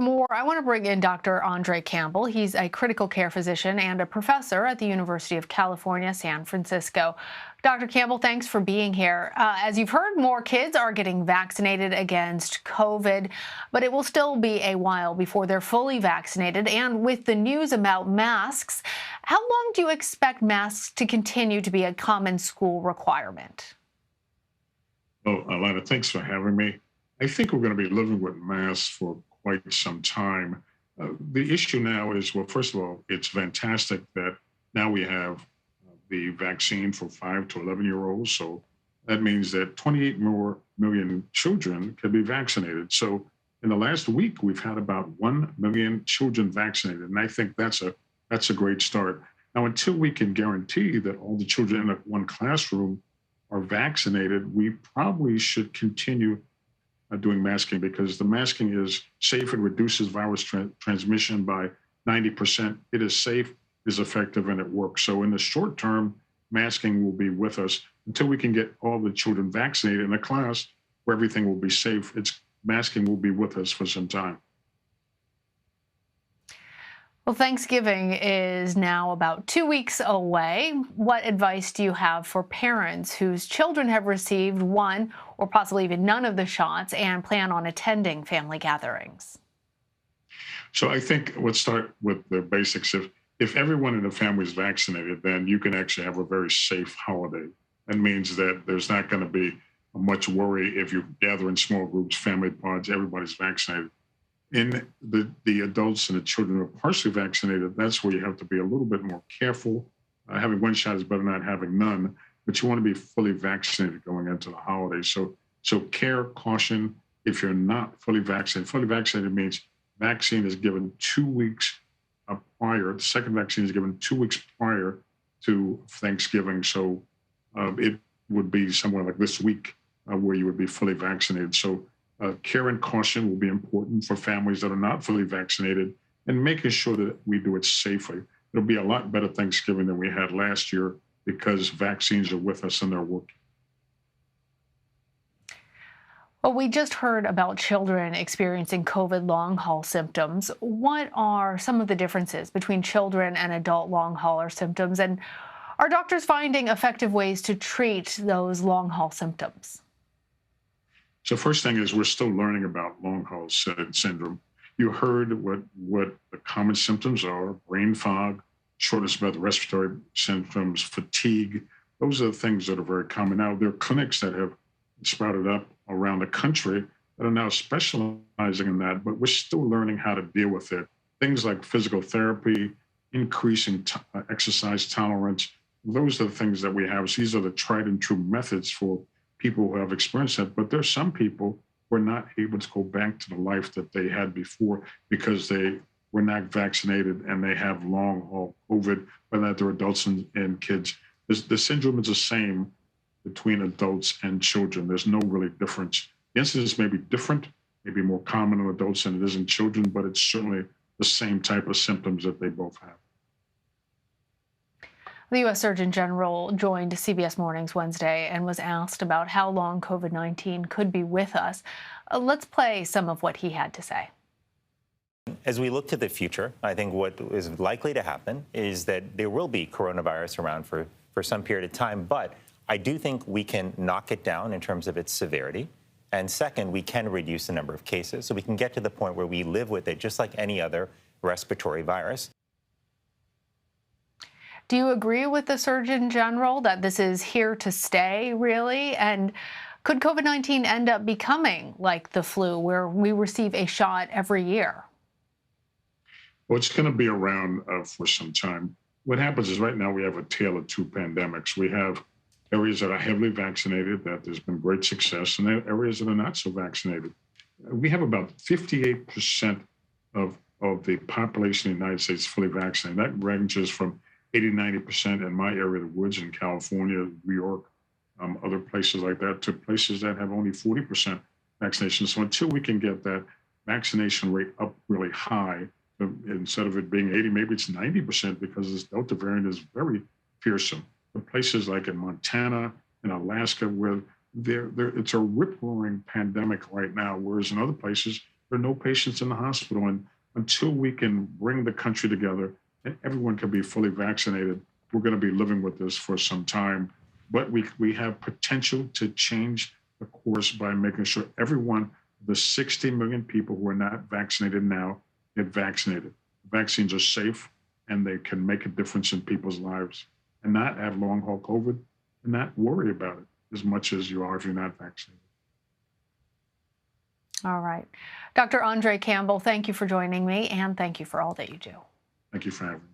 More, I want to bring in Dr. Andre Campbell. He's a critical care physician and a professor at the University of California, San Francisco. Dr. Campbell, thanks for being here. As you've heard, more kids are getting vaccinated against COVID, but it will still be a while before they're fully vaccinated. And with the news about masks, how long do you expect masks to continue to be a common school requirement? Oh, Lana, thanks for having me. I think we're going to be living with masks for quite some time. The issue now is, well, first of all, it's fantastic that now we have the vaccine for 5 to 11-year-olds. So that means that 28 more million children can be vaccinated. So in the last week, we've had about 1 million children vaccinated. And I think that's a great start. Now, until we can guarantee that all the children in one classroom are vaccinated, we probably should continue doing masking, because the masking is safe. It reduces virus transmission by 90%. It is safe, is effective, and it works. So in the short term, masking will be with us until we can get all the children vaccinated in a class where everything will be safe. Masking will be with us for some time. Well, Thanksgiving is now about 2 weeks away. What advice do you have for parents whose children have received one or possibly even none of the shots and plan on attending family gatherings? So I think let's start with the basics. If everyone in the family is vaccinated, then you can actually have a very safe holiday. That means that there's not going to be much worry if you gather in small groups, family pods, everybody's vaccinated. In the adults and the children who are partially vaccinated, that's where you have to be a little bit more careful. Having one shot is better than not having none, but you want to be fully vaccinated going into the holidays. So care, caution. If you're not fully vaccinated means vaccine is given 2 weeks prior. The second vaccine is given 2 weeks prior to Thanksgiving. So it would be somewhere like this week where you would be fully vaccinated. So care and caution will be important for families that are not fully vaccinated, and making sure that we do it safely. It'll be a lot better Thanksgiving than we had last year because vaccines are with us and they're working. Well, we just heard about children experiencing COVID long haul symptoms. What are some of the differences between children and adult long hauler symptoms? And are doctors finding effective ways to treat those long haul symptoms? So first thing is we're still learning about long haul syndrome. You heard what the common symptoms are: brain fog, shortness of breath, respiratory symptoms, fatigue. Those are the things that are very common. Now, there are clinics that have sprouted up around the country that are now specializing in that, but we're still learning how to deal with it. Things like physical therapy, increasing exercise tolerance, those are the things that we have. So these are the tried and true methods for people who have experienced that. But there's some people who are not able to go back to the life that they had before because they were not vaccinated and they have long haul COVID, whether they're adults and kids. The syndrome is the same between adults and children. There's no really difference. The incidence may be different, maybe more common in adults than it is in children, but it's certainly the same type of symptoms that they both have. The U.S. Surgeon General joined CBS Mornings Wednesday and was asked about how long COVID-19 could be with us. Let's play some of what he had to say. As we look to the future, I think what is likely to happen is that there will be coronavirus around for some period of time, but I do think we can knock it down in terms of its severity. And second, we can reduce the number of cases, so we can get to the point where we live with it just like any other respiratory virus. Do you agree with the Surgeon General that this is here to stay, really? And could COVID-19 end up becoming like the flu, where we receive a shot every year? Well, it's going to be around for some time. What happens is right now we have a tale of two pandemics. We have areas that are heavily vaccinated, that there's been great success, and there are areas that are not so vaccinated. We have about 58% of the population in the United States fully vaccinated. That ranges from 80–90% in my area of the woods in California, New York, other places like that, to places that have only 40% vaccination. So until we can get that vaccination rate up really high, instead of it being 80, maybe it's 90%, because this Delta variant is very fearsome. But places like in Montana and Alaska, where it's a rip-roaring pandemic right now, whereas in other places, There are no patients in the hospital. And until we can bring the country together and everyone can be fully vaccinated, we're going to be living with this for some time. But we have potential to change the course by making sure everyone, the 60 million people who are not vaccinated now, get vaccinated. Vaccines are safe and they can make a difference in people's lives and not have long haul COVID and not worry about it as much as you are if you're not vaccinated. All right. Dr. Andre Campbell, thank you for joining me, and thank you for all that you do. Thank you for having me.